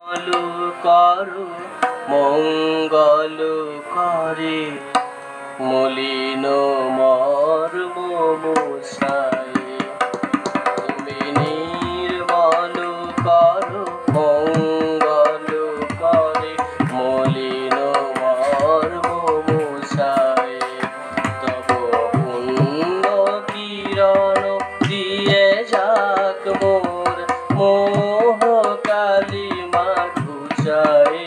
করো মঙ্গল করে মলিন মর্ম মোছায়। তুমি নির্মল করো মঙ্গল করে মলিন মর্ম মোছায়। তব পুণ্য কিরণ দিয়ে যাক মোর মোহ কালিমা ঘুচায়।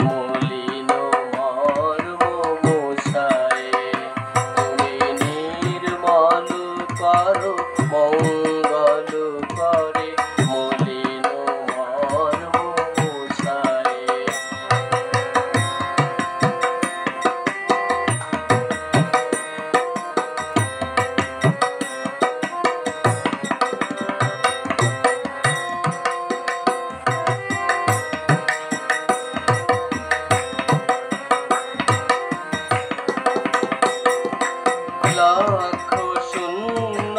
মলিন মর্ম মোছায়। তুমি নির্মল করো মঙ্গল করে মলিন মর্ম মোছায়। লক্ষ শূন্য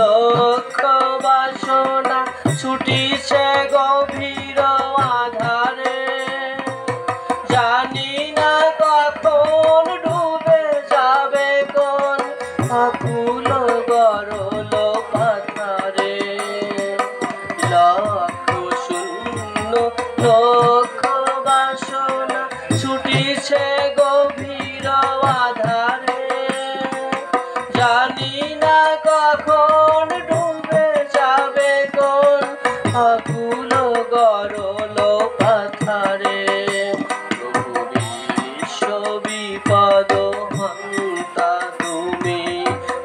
লক্ষ বাসনা ছুটিছে গভীর আধারে। জানি না কখন ডুবে যাবে কোন আকুল গরল পাথারে। লক্ষ শূন্য লক্ষ বাসনা ছুটিছে গভীর আধারে। জানি না কখন ডুবে যাবে কোন আকুল গরল পাথারে। প্রভু বিশ্ব বিপদ হন্তা তুমি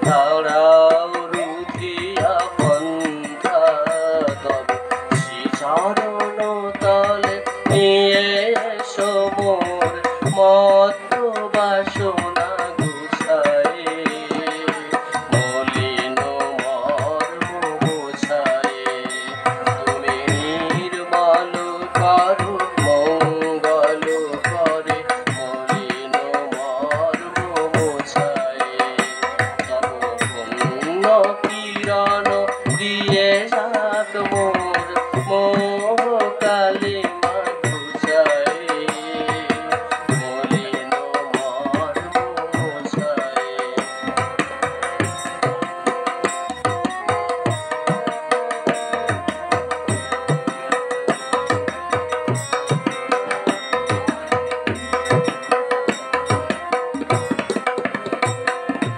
দাঁড়াও রুধিয়া পন্থা। তবে শ্রীচরণ তলে নিয়ে এসো মোর মত্ত বাসনা গুছায়। মলিন মর্ম মোছায়। তুমি নির্মল করো মঙ্গল করে মলিন মর্ম মোছায়। তব পুণ্য কিরণ দিয়ে যাক মোর মোহ কালিমা ঘুচায়। মলিন মর্ম মোছায়।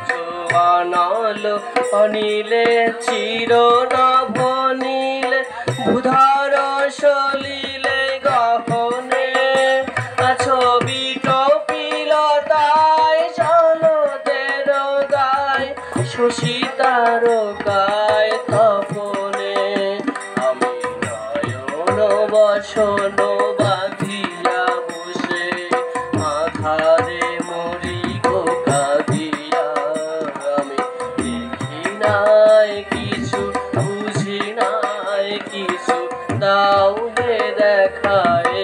জোয়ানল অনিলে চির নভনীলে বুধর সলিলে গহনে। ছবি কপিলতায় জলদের গায় শশী তারকায় তপনে। আমি নয়ন বসন বাঁধিয়া বসে আধারে মরি গো কাঁদিয়া। আমি দেখি নাই কিছু বুঝি নাই কিছু দাও হে দেখায়।